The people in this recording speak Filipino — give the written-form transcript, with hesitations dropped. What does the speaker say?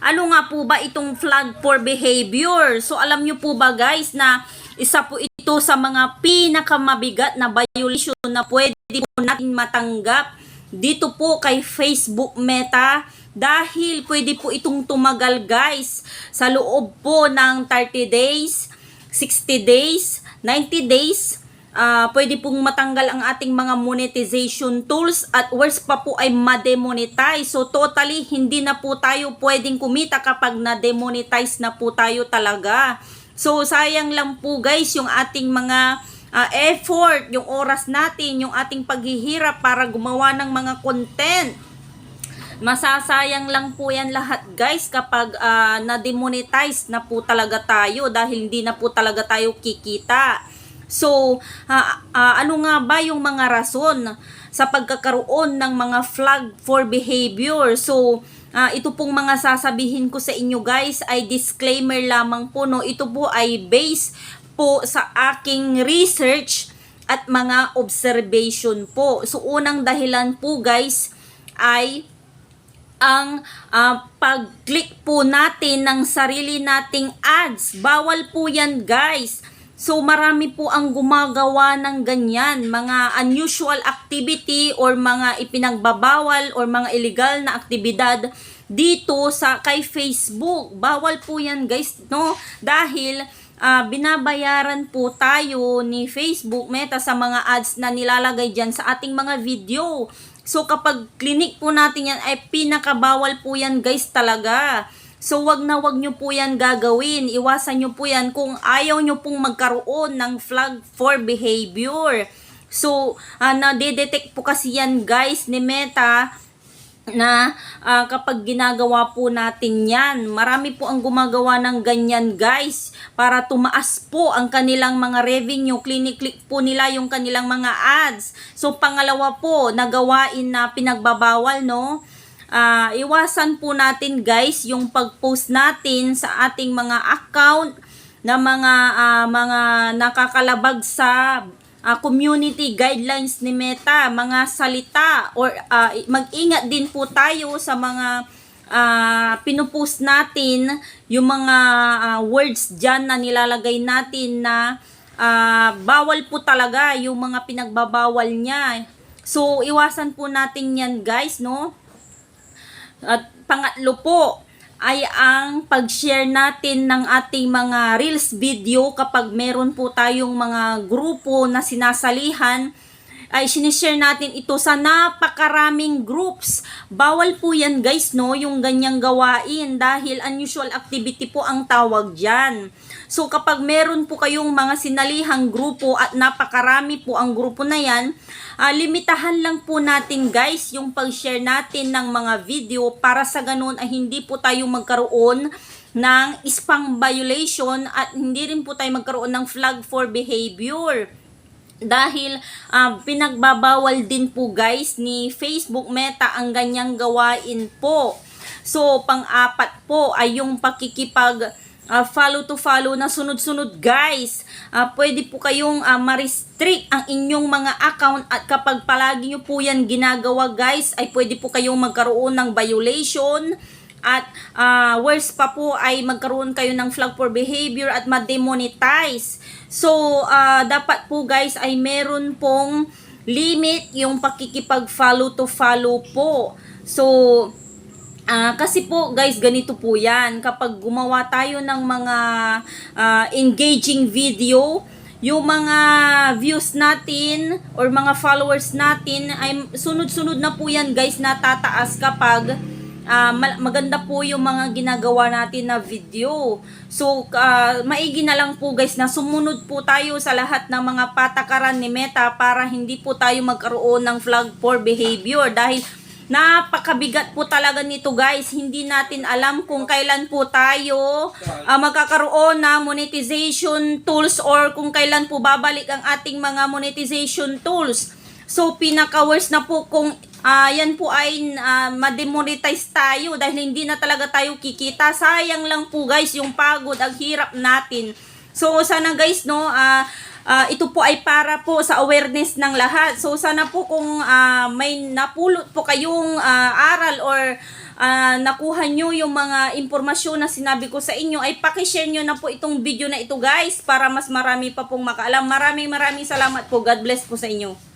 Ano nga po ba itong flag for behavior? So alam nyo po ba guys na isa po ito sa mga pinakamabigat na violation na pwede po natin matanggap dito po kay Facebook Meta dahil pwede po itong tumagal guys sa loob po ng 30 days, 60 days, 90 days. Pwede pong matanggal ang ating mga monetization tools at worse pa po ay ma-demonetize. So totally hindi na po tayo pwedeng kumita kapag na-demonetize na po tayo talaga. So sayang lang po guys yung ating mga effort, yung oras natin, yung ating paghihirap para gumawa ng mga content. Masasayang lang po yan lahat guys kapag na-demonetize na po talaga tayo dahil hindi na po talaga tayo kikita. So, ano nga ba yung mga rason sa pagkakaroon ng mga flag for behavior? So, ito pong mga sasabihin ko sa inyo guys ay disclaimer lamang po, no? Ito po ay based po sa aking research at mga observation po. So, unang dahilan po guys ay ang pag-click po natin ng sarili nating ads. Bawal po yan guys. So marami po ang gumagawa ng ganyan, mga unusual activity or mga ipinagbabawal or mga illegal na aktibidad dito sa kay Facebook. Bawal po yan guys, no? Dahil binabayaran po tayo ni Facebook Meta sa mga ads na nilalagay dyan sa ating mga video. So kapag clinic po natin yan ay pinakabawal po yan guys talaga. So wag na wag nyo po yan gagawin. Iwasan nyo po yan kung ayaw nyo pong magkaroon ng flag for behavior. So na-detect po kasi yan guys ni Meta na kapag ginagawa po natin yan. Marami po ang gumagawa ng ganyan guys para tumaas po ang kanilang mga revenue. Click po nila yung kanilang mga ads. So pangalawa po, nagawain na pinagbabawal, no? Iwasan po natin guys yung pag-post natin sa ating mga account na mga nakakalabag sa community guidelines ni Meta, mga salita or mag-ingat din po tayo sa mga pinupost natin, yung mga words dyan na nilalagay natin na bawal po talaga yung mga pinagbabawal niya. So iwasan po natin yan guys, no? At pangatlo po ay ang pag-share natin ng ating mga reels video kapag meron po tayong mga grupo na sinasalihan ay sinishare natin ito sa napakaraming groups. Bawal po yan guys, no, yung ganyang gawain dahil unusual activity po ang tawag dyan. So kapag meron po kayong mga sinalihang grupo at napakarami po ang grupo na yan, limitahan lang po natin guys yung pag-share natin ng mga video para sa ganun ay hindi po tayo magkaroon ng spam violation at hindi rin po tayo magkaroon ng flag for behavior. Dahil pinagbabawal din po guys ni Facebook Meta ang ganyang gawain po. So pang-apat po ay yung pakikipag follow to follow na sunod-sunod guys. Pwede po kayong ma-restrict ang inyong mga account at kapag palagi nyo po yan ginagawa guys ay pwede po kayong magkaroon ng violation at worse pa po ay magkaroon kayo ng flag for behavior at ma-demonetize. So dapat po guys ay meron pong limit yung pakikipag follow to follow po. So kasi po guys ganito po yan, kapag gumawa tayo ng mga engaging video, yung mga views natin or mga followers natin ay sunod-sunod na po yan guys natataas kapag maganda po yung mga ginagawa natin na video. So maigi na lang po guys na sumunod po tayo sa lahat ng mga patakaran ni Meta para hindi po tayo magkaroon ng flag for behavior dahil napakabigat po talaga nito guys. Hindi natin alam kung kailan po tayo magkakaroon ng monetization tools or kung kailan po babalik ang ating mga monetization tools. So pinaka-worst na po kung yan po ay ma-demonetize tayo dahil hindi na talaga tayo kikita. Sayang lang po guys yung pagod, ang hirap natin. So sana guys, no, ito po ay para po sa awareness ng lahat. So sana po kung may napulot po kayong aral or nakuha nyo yung mga impormasyon na sinabi ko sa inyo, ay pakishare nyo na po itong video na ito guys para mas marami pa pong makaalam. Maraming salamat po. God bless po sa inyo.